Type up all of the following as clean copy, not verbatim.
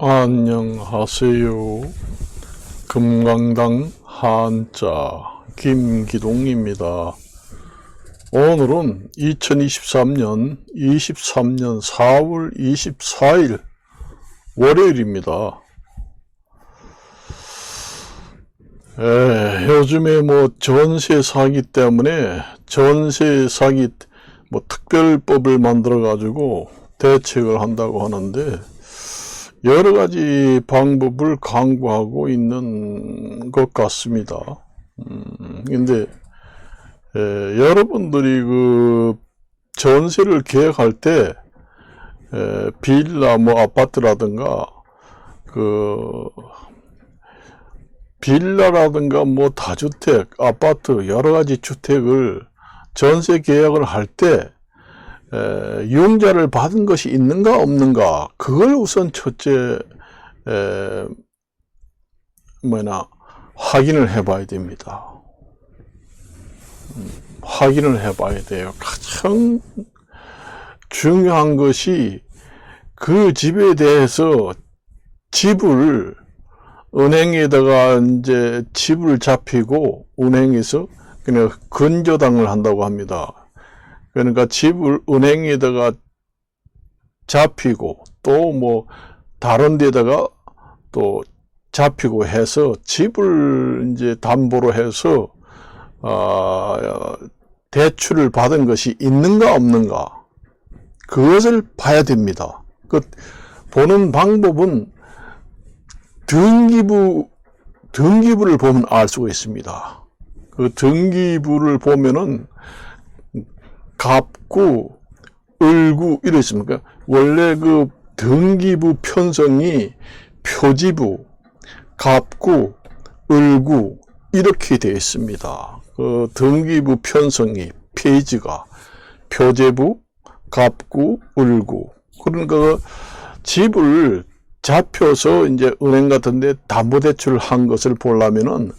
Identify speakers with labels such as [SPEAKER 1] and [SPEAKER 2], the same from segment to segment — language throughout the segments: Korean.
[SPEAKER 1] 안녕하세요. 금강당 한자 김기동입니다. 오늘은 2023년 4월 24일 월요일입니다. 요즘에 전세 사기 때문에 전세 사기 특별법을 만들어 가지고 대책을 한다고 하는데 여러 가지 방법을 강구하고 있는 것 같습니다. 근데 여러분들이 전세를 계획할 때 빌라 아파트라든가 빌라라든가 다주택, 아파트 여러 가지 주택을 전세 계약을 할 때 이용자를 받은 것이 있는가 없는가, 그걸 우선 첫째 확인을 해봐야 됩니다. 확인을 해봐야 돼요. 가장 중요한 것이 그 집에 대해서 집을 은행에다가 집을 잡히고 은행에서 그냥 근저당을 한다고 합니다. 그러니까 집을 은행에다가 잡히고 또 다른 데다가 또 잡히고 해서 집을 담보로 해서 대출을 받은 것이 있는가 없는가, 그것을 봐야 됩니다. 보는 방법은 등기부를 보면 알 수가 있습니다. 그 등기부를 보면은 갑구, 을구 이래 있습니까? 원래 등기부 편성이 표지부, 갑구, 을구 이렇게 되어 있습니다. 등기부 편성이 페이지가 표제부, 갑구, 을구. 그러니까 집을 잡혀서 은행 같은 데 담보대출을 한 것을 보려면은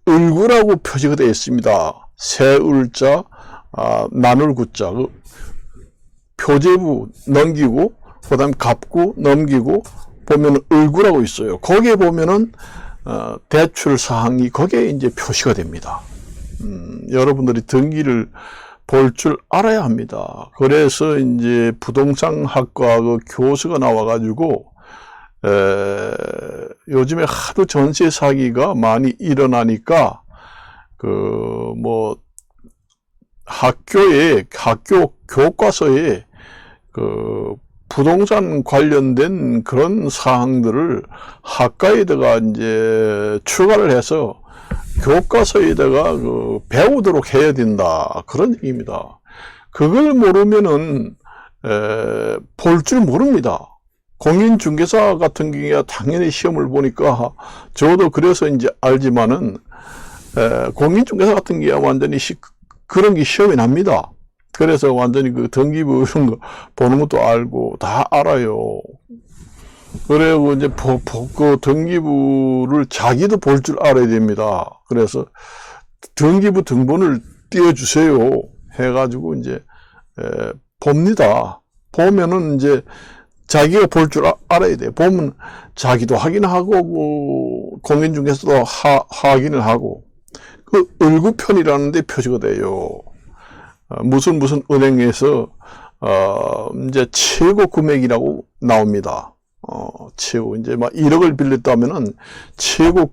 [SPEAKER 1] 을구라고 표시가 되어 있습니다. 새을자, 나눌구자, 표제부 넘기고 그 다음 갑구 넘기고 보면 을구라고 있어요. 거기에 보면은 대출 사항이 거기에 표시가 됩니다. 여러분들이 등기를 볼 줄 알아야 합니다. 그래서 부동산 학과 교수가 나와가지고 요즘에 하도 전세 사기가 많이 일어나니까 학교 교과서에 부동산 관련된 그런 사항들을 학과에다가 추가를 해서 교과서에다가 배우도록 해야 된다, 그런 얘기입니다. 그걸 모르면은 볼 줄 모릅니다. 공인중개사 같은 경우에 당연히 시험을 보니까 저도 그래서 알지만은 공인중개사 같은 경우에 완전히 그런 게 시험이 납니다. 그래서 완전히 등기부 이런 거 보는 것도 알고 다 알아요. 그리고 등기부를 자기도 볼 줄 알아야 됩니다. 그래서 등기부 등본을 띄워주세요 해가지고 봅니다. 보면은 자기가 볼 줄 알아야 돼요. 보면 자기도 확인하고 공인중개사도 확인을 하고 을구편이라는 데 표시가 돼요. 무슨 은행에서 최고 금액이라고 나옵니다. 최고 1억을 빌렸다면은 최고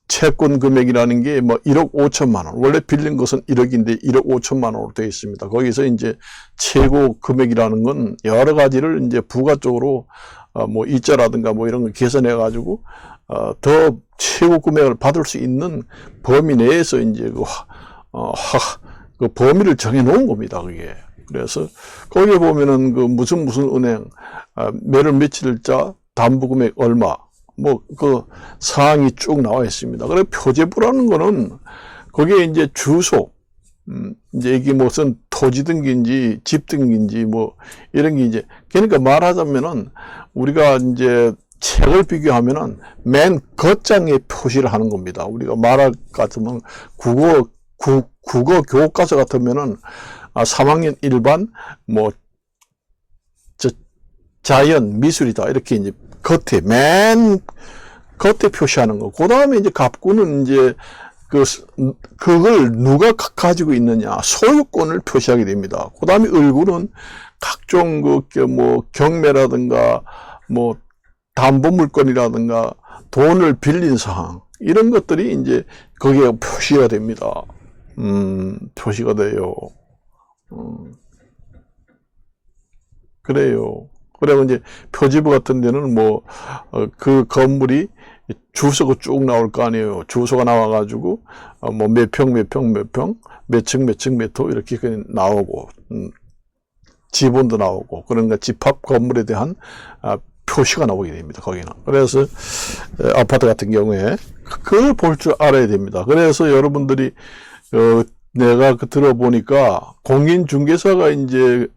[SPEAKER 1] 채권 금액이라는 게 1억 5천만 원. 원래 빌린 것은 1억인데 1억 5천만 원으로 되어 있습니다. 거기서 최고 금액이라는 건 여러 가지를 부가적으로 이자라든가 이런 거 계산해 가지고 더 최고 금액을 받을 수 있는 범위 내에서 그 범위를 정해 놓은 겁니다, 그게. 그래서 거기에 보면은 무슨 은행 며칠자 담보금액 얼마 사항이 쭉 나와 있습니다. 그래 표제부라는 거는 거기에 주소, 이게 무슨 토지 등기인지 집 등기인지 이런 게 그러니까 말하자면은 우리가 책을 비교하면은 맨 겉장에 표시를 하는 겁니다. 우리가 말할 것 같으면 국어 교과서 같으면은 3학년 일반 자연, 미술이다. 이렇게 이제 겉에, 맨 겉에 표시하는 거. 그 다음에 이제 갑구는 이제 그걸 누가 가지고 있느냐. 소유권을 표시하게 됩니다. 그 다음에 을구는 각종 경매라든가, 담보물건이라든가, 돈을 빌린 사항. 이런 것들이 이제 거기에 표시가 됩니다. 표시가 돼요. 그래요. 그리고 이제 표지부 같은 데는 그 건물이 주소가 쭉 나올 거 아니에요. 주소가 나와가지고, 몇 평, 몇 층, 몇 층, 몇 호, 이렇게 나오고, 지분도 나오고, 그러니까 집합 건물에 대한, 표시가 나오게 됩니다. 거기는. 그래서, 아파트 같은 경우에, 그걸 볼 줄 알아야 됩니다. 그래서 여러분들이, 내가 들어보니까, 공인중개사가 이제,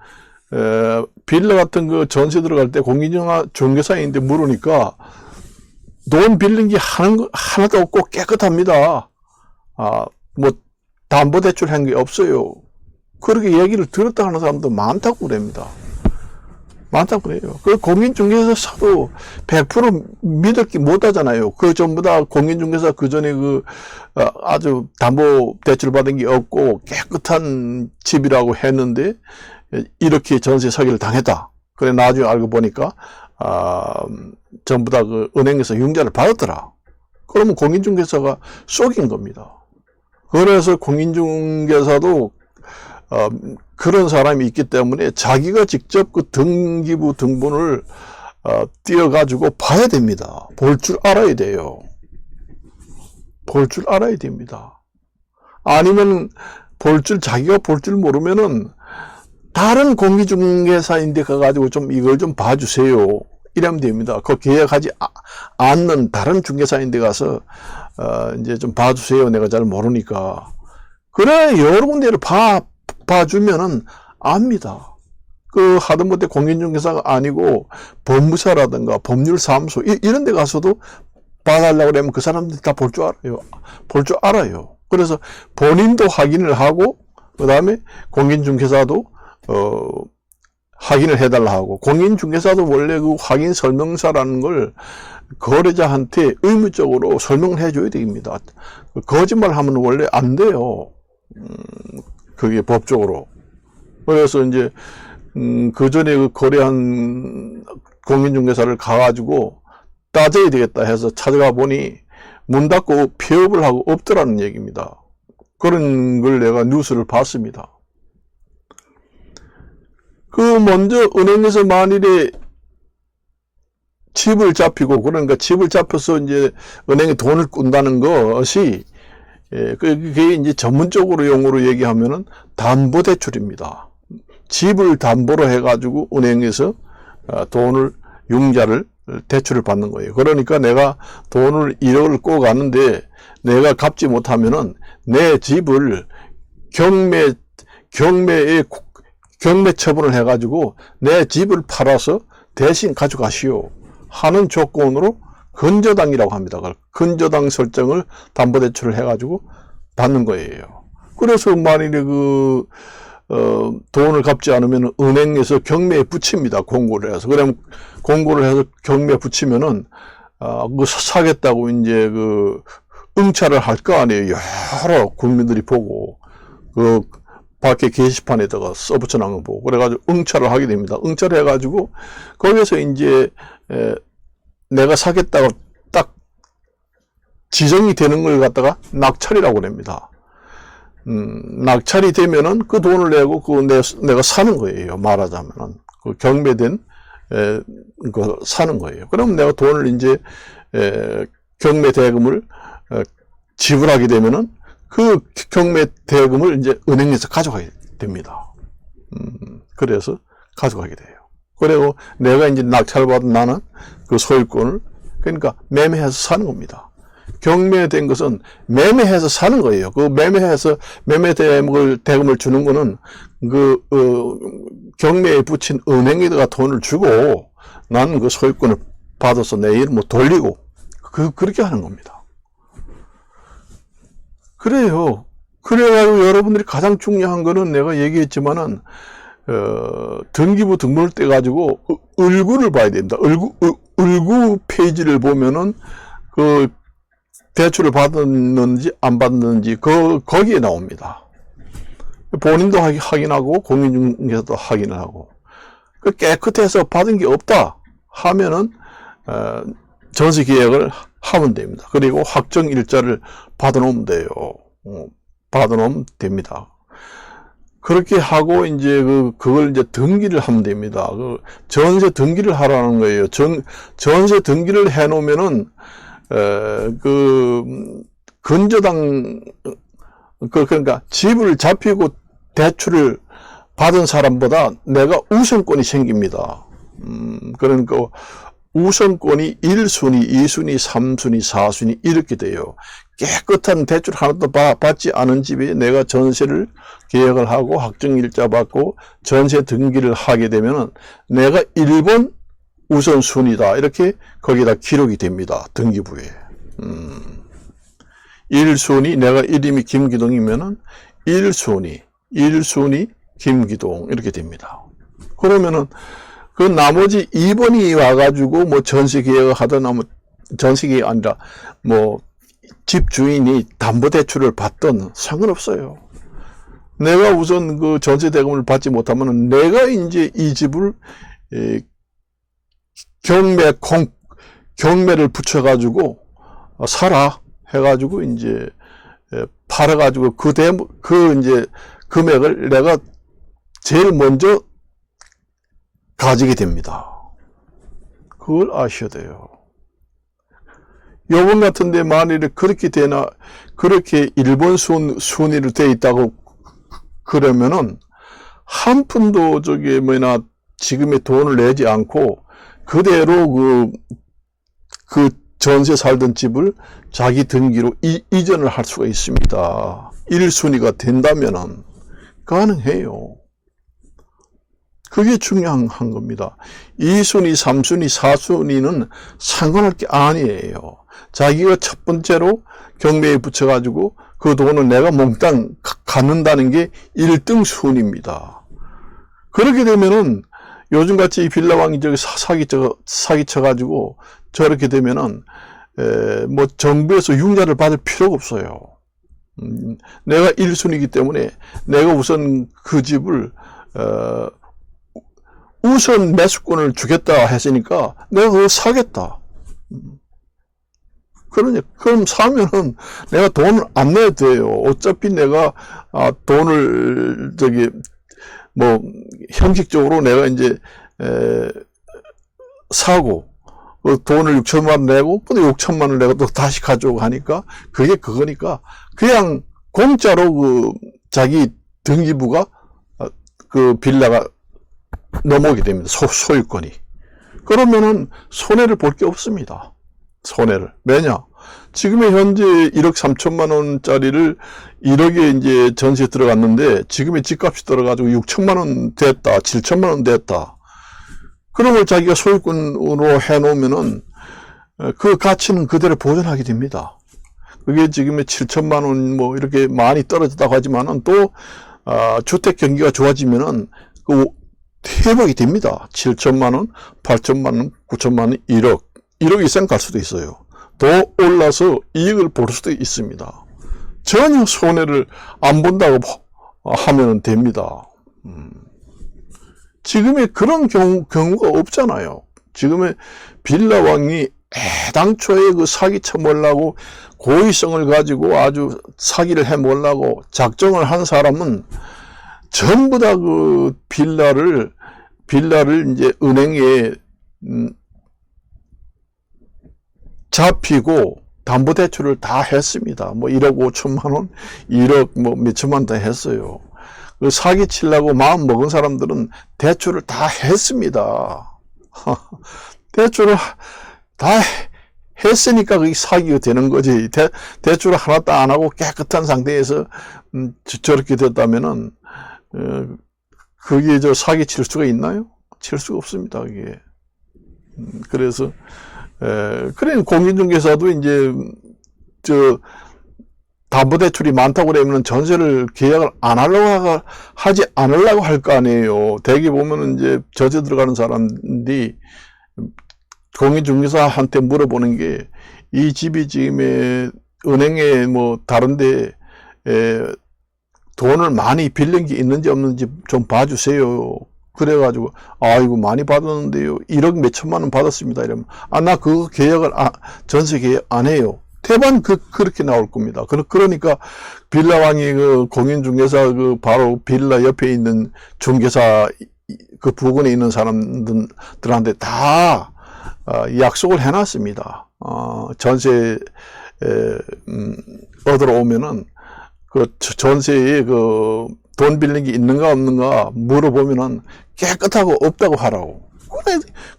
[SPEAKER 1] 빌라 같은 거 전세 들어갈 때 공인중개사인데 물으니까 돈 빌린 게 하나도 없고 깨끗합니다. 담보대출 한 게 없어요. 그렇게 얘기를 들었다 하는 사람도 많다고 그럽니다. 많다고 그래요. 그 공인중개사도 100% 믿을 게 못 하잖아요. 그 전부 다 공인중개사 그 전에 아주 담보대출 받은 게 없고 깨끗한 집이라고 했는데 이렇게 전세 사기를 당했다. 그래 나중에 알고 보니까 전부 다 은행에서 융자를 받았더라. 그러면 공인중개사가 속인 겁니다. 그래서 공인중개사도 그런 사람이 있기 때문에 자기가 직접 그 등기부 등본을 띄어가지고 봐야 됩니다. 볼 줄 알아야 돼요. 볼 줄 알아야 됩니다. 아니면 자기가 볼 줄 모르면은 다른 공인중개사인데 가가지고 이걸 좀 봐주세요. 이러면 됩니다. 그 계약하지 않는 다른 중개사인데 가서, 이제 좀 봐주세요. 내가 잘 모르니까. 그래, 여러 군데를 봐주면은 압니다. 하다못해 공인중개사가 아니고 법무사라든가 법률사무소, 이런 데 가서도 봐달라고 그러면 그 사람들이 다 볼 줄 알아요. 볼 줄 알아요. 그래서 본인도 확인을 하고, 그 다음에 공인중개사도 확인을 해달라 하고, 공인중개사도 원래 그 확인 설명서라는 걸 거래자한테 의무적으로 설명을 해줘야 됩니다. 거짓말 하면 원래 안 돼요. 그게 법적으로. 그래서 이제, 그 전에 거래한 공인중개사를 가가지고 따져야 되겠다 해서 찾아가 보니 문 닫고 폐업을 하고 없더라는 얘기입니다. 그런 걸 내가 뉴스를 봤습니다. 먼저 은행에서 만일에 집을 잡히고, 그러니까 집을 잡혀서 이제 은행에 돈을 꾼다는 것이, 그게 이제 전문적으로 용어로 얘기하면은 담보대출입니다. 집을 담보로 해가지고 은행에서 융자를, 대출을 받는 거예요. 그러니까 내가 돈을 1억을 꼭 아는데 내가 갚지 못하면은 내 집을 경매 처분을 해가지고 내 집을 팔아서 대신 가져가시오 하는 조건으로 근저당이라고 합니다. 근저당 설정을 담보대출을 해가지고 받는 거예요. 그래서 만일에 돈을 갚지 않으면 은행에서 경매에 붙입니다. 공고를 해서. 그러면 공고를 해서 경매에 붙이면은, 사겠다고 이제 응찰을 할 거 아니에요. 여러 국민들이 보고, 밖에 게시판에다가 써붙여 놓은 거 보고. 그래가지고 응찰을 하게 됩니다. 응찰을 해가지고, 거기서 이제, 내가 사겠다고 딱 지정이 되는 걸 갖다가 낙찰이라고 합니다. 낙찰이 되면은 그 돈을 내고 내가 사는 거예요. 말하자면은. 경매된, 사는 거예요. 그럼 내가 돈을 이제, 경매 대금을, 지불하게 되면은 그 경매 대금을 이제 은행에서 가져가게 됩니다. 그래서 가져가게 돼요. 그리고 내가 이제 낙찰받은 나는 그 소유권을, 그러니까 매매해서 사는 겁니다. 경매된 것은 매매해서 사는 거예요. 매매해서 매매 대금을 주는 거는 경매에 붙인 은행에다가 돈을 주고 나는 그 소유권을 받아서 내 이름으로 돌리고 그렇게 하는 겁니다. 그래요. 그래가지고 여러분들이 가장 중요한 거는 내가 얘기했지만은 등기부 등본을 떼가지고 을구를 봐야 됩니다. 을구 페이지를 보면은 그 대출을 받았는지 안 받았는지 거기에 나옵니다. 본인도 확인하고 공인중개사도 확인을 하고 깨끗해서 받은 게 없다 하면은 전세 계약을 하면 됩니다. 그리고 확정 일자를 받아놓으면 돼요. 받아놓으면 됩니다. 그렇게 하고 이제 그걸 이제 등기를 하면 됩니다. 전세 등기를 하라는 거예요. 전세 등기를 해놓으면은 근저당 그러니까 집을 잡히고 대출을 받은 사람보다 내가 우선권이 생깁니다. 그러니까 우선권이 1순위, 2순위, 3순위, 4순위 이렇게 돼요. 깨끗한 대출 하나도 받지 않은 집에 내가 전세를 계약을 하고 확정일자 받고 전세 등기를 하게 되면은 내가 1번 우선순위다 이렇게 거기다 기록이 됩니다. 등기부에. 1순위 내가 이름이 김기동이면은 1순위 김기동 이렇게 됩니다. 그러면은 그 나머지 2번이 와가지고 뭐 전세 계약을 하든 뭐 전세 계약이 아니라 뭐 집주인이 담보대출을 받든 상관없어요. 내가 우선 그 전세 대금을 받지 못하면 내가 이제 이 집을 경매를 붙여가지고 사라 해가지고 이제 팔아가지고 그 이제 금액을 내가 제일 먼저 가지게 됩니다. 그걸 아셔야 돼요. 요번 같은데 만일에 그렇게 되나, 그렇게 1번 순위로 돼 있다고 그러면은 한 푼도 지금의 돈을 내지 않고 그대로 그 전세 살던 집을 자기 등기로 이전을 할 수가 있습니다. 1순위가 된다면은 가능해요. 그게 중요한 겁니다. 2순위, 3순위, 4순위는 상관할 게 아니에요. 자기가 첫 번째로 경매에 붙여가지고 그 돈을 내가 몽땅 갖는다는 게 1등 순위입니다. 그렇게 되면은 요즘같이 빌라왕이 사기쳐가지고 저렇게 되면은 뭐 정부에서 융자를 받을 필요가 없어요. 내가 1순위이기 때문에 내가 우선 그 집을 우선 매수권을 주겠다 했으니까 내가 그걸 사겠다. 그럼 사면은 내가 돈을 안 내도 돼요. 어차피 내가 돈을 뭐 형식적으로 내가 이제 사고 그 돈을 6천만 원 내고 또 6천만 원을 내가 또 다시 가져오고 하니까 그게 그거니까 그냥 공짜로 자기 등기부가 그 빌라가 넘어오게 됩니다. 소유권이. 그러면은 손해를 볼 게 없습니다. 손해를. 왜냐? 지금의 현재 1억 3천만 원짜리를 1억에 이제 전세에 들어갔는데 지금의 집값이 떨어가지고 6천만 원 됐다. 7천만 원 됐다. 그런 걸 자기가 소유권으로 해놓으면은 그 가치는 그대로 보존하게 됩니다. 그게 지금의 7천만 원 뭐 이렇게 많이 떨어졌다고 하지만은 또 주택 경기가 좋아지면은 그 회복이 됩니다. 7천만 원, 8천만 원, 9천만 원, 1억 이상 갈 수도 있어요. 더 올라서 이익을 볼 수도 있습니다. 전혀 손해를 안 본다고 하면 됩니다. 지금의 그런 경우가 없잖아요. 지금의 빌라왕이 애당초에 그 사기 쳐먹으려고 고의성을 가지고 아주 사기를 해먹으려고 작정을 한 사람은 전부 다 그 빌라를 이제 은행에 잡히고 담보대출을 다 했습니다. 뭐 1억 5천만 원, 1억 뭐 몇천만 원 다 했어요. 그 사기 치려고 마음 먹은 사람들은 대출을 다 했습니다. 대출을 다 했으니까 그게 사기가 되는 거지. 대출을 하나도 안 하고 깨끗한 상태에서 저렇게 됐다면은 그게 사기 칠 수가 있나요? 칠 수가 없습니다. 그게. 그래서 그래 공인중개사도 이제 담보대출이 많다고 그러면 전세를 계약을 하지 않으려고 할 거 아니에요. 대개 보면은 이제 전세 들어가는 사람들이 공인중개사한테 물어보는 게, 이 집이 지금 은행에 뭐 다른데 돈을 많이 빌린 게 있는지 없는지 좀 봐주세요. 그래가지고, 아이고 많이 받았는데요, 1억 몇천만 원 받았습니다. 이러면, 나 그거 계약을 전세 계약 안 해요. 대반 그렇게 나올 겁니다. 그러니까 빌라왕이 그 공인중개사 그 바로 빌라 옆에 있는 중개사 그 부근에 있는 사람들한테 다 약속을 해놨습니다. 전세 얻으러 오면은 그 전세에 그 돈 빌린 게 있는가 없는가 물어보면은 깨끗하고 없다고 하라고.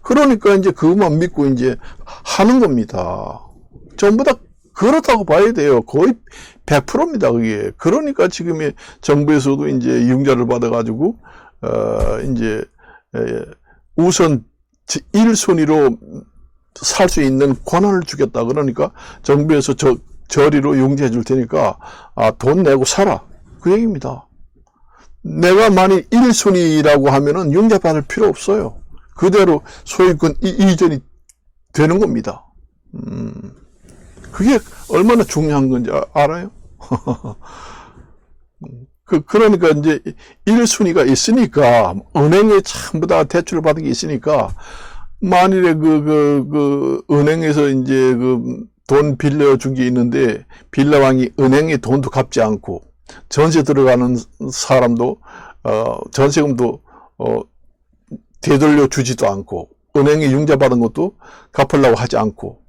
[SPEAKER 1] 그러니까 이제 그것만 믿고 이제 하는 겁니다. 전부 다 그렇다고 봐야 돼요. 거의 100%입니다, 그게. 그러니까 지금 정부에서도 이제 융자를 받아가지고, 이제, 우선 1순위로 살 수 있는 권한을 주겠다. 그러니까 정부에서 저리로 융자해 줄 테니까, 돈 내고 살아. 그 얘기입니다. 내가 만일 1순위라고 하면은 융자 받을 필요 없어요. 그대로 소유권 이전이 되는 겁니다. 그게 얼마나 중요한 건지 알아요? 그러니까 이제 1순위가 있으니까, 은행에 전부 다 대출을 받은 게 있으니까, 만일에 은행에서 이제 돈 빌려준 게 있는데, 빌라왕이 은행에 돈도 갚지 않고, 전세 들어가는 사람도, 전세금도, 되돌려 주지도 않고, 은행에 융자 받은 것도 갚으려고 하지 않고,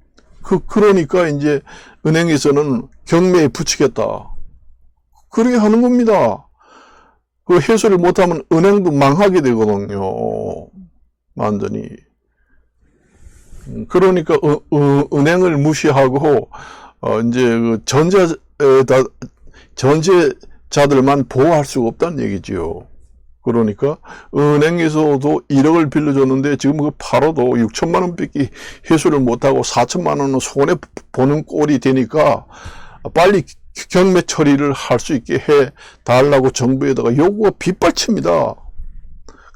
[SPEAKER 1] 그러니까 이제 은행에서는 경매에 붙이겠다. 그렇게 하는 겁니다. 그 해소를 못하면 은행도 망하게 되거든요. 완전히. 그러니까 은행을 무시하고 이제 그 전세자들만 보호할 수가 없다는 얘기지요. 그러니까 은행에서도 1억을 빌려줬는데 지금 그 팔아도 6천만 원밖에 회수를 못하고 4천만 원은 손해 보는 꼴이 되니까 빨리 경매 처리를 할 수 있게 해 달라고 정부에다가 요구가 빗발칩니다.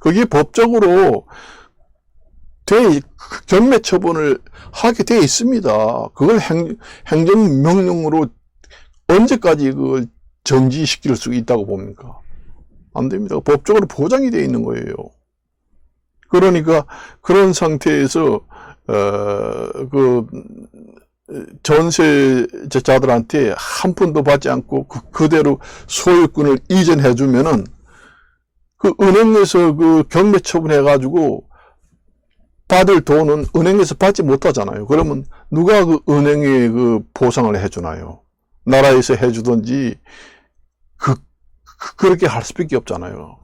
[SPEAKER 1] 그게 법적으로 경매 처분을 하게 되어 있습니다. 그걸 행정명령으로 언제까지 그걸 정지시킬 수 있다고 봅니까? 안 됩니다. 법적으로 보장이 되어 있는 거예요. 그러니까 그런 상태에서 전세자들한테 한 푼도 받지 않고 그대로 소유권을 이전해 주면은 그 은행에서 그 경매 처분해 가지고 받을 돈은 은행에서 받지 못하잖아요. 그러면 누가 그 은행에 그 보상을 해 주나요? 나라에서 해 주든지 그렇게 할 수밖에 없잖아요.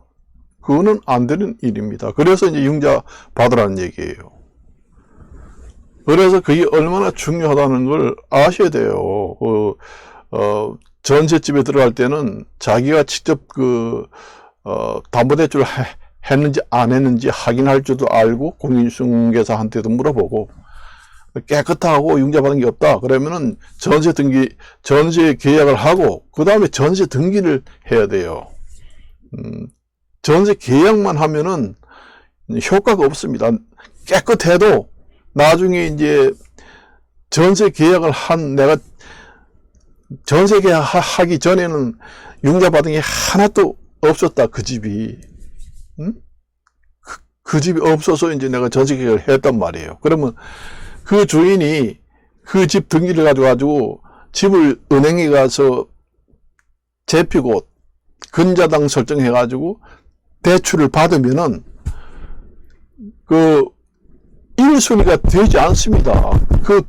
[SPEAKER 1] 그거는 안 되는 일입니다. 그래서 이제 융자 받으라는 얘기예요. 그래서 그게 얼마나 중요하다는 걸 아셔야 돼요. 전셋집에 들어갈 때는 자기가 직접 담보대출을 했는지 안 했는지 확인할 줄도 알고 공인중개사한테도 물어보고 깨끗하고 융자받은 게 없다. 그러면은 전세 계약을 하고 그 다음에 전세 등기를 해야 돼요. 전세 계약만 하면은 효과가 없습니다. 깨끗해도 나중에 이제 전세 계약을 내가 전세 계약하기 전에는 융자받은 게 하나도 없었다. 그 집이. 그 집이 없어서 이제 내가 전세 계약을 했단 말이에요. 그러면 그 주인이 그 집 등기를 가지고 집을 은행에 가서 제피고 근저당 설정해가지고 대출을 받으면은 그 1순위가 되지 않습니다. 그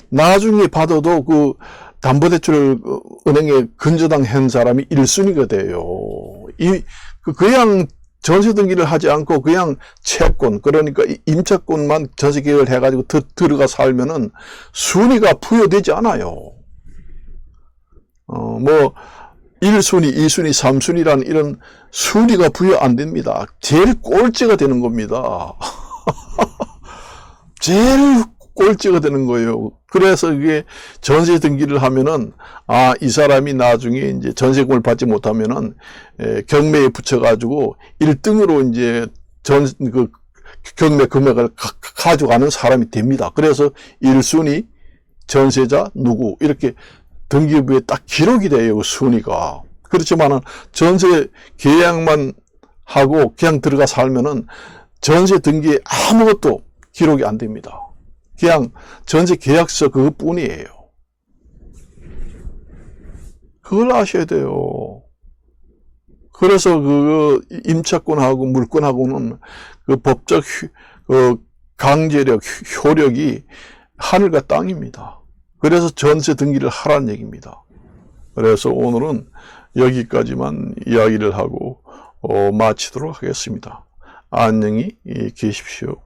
[SPEAKER 1] 나중에 받아도 그 담보대출을 은행에 근저당 한 사람이 1순위가 돼요. 그냥 전세 등기를 하지 않고 그냥 채권, 그러니까 임차권만 전세 계약을 해가지고 들어가 살면은 순위가 부여되지 않아요. 1순위, 2순위, 3순위라는 이런 순위가 부여 안 됩니다. 제일 꼴찌가 되는 겁니다. 제일 계열제가 되는 거예요. 그래서 이게 전세 등기를 하면은, 아, 이 사람이 나중에 이제 전세금을 받지 못하면은, 경매에 붙여가지고 1등으로 이제 경매 금액을 가져가는 사람이 됩니다. 그래서 1순위 전세자 누구, 이렇게 등기부에 딱 기록이 돼요, 그 순위가. 그렇지만은 전세 계약만 하고 그냥 들어가 살면은 전세 등기에 아무것도 기록이 안 됩니다. 그냥 전세 계약서 그것뿐이에요. 그걸 아셔야 돼요. 그래서 그 임차권하고 물권하고는 그 법적 그 강제력, 효력이 하늘과 땅입니다. 그래서 전세 등기를 하라는 얘기입니다. 그래서 오늘은 여기까지만 이야기를 하고 마치도록 하겠습니다. 안녕히 계십시오.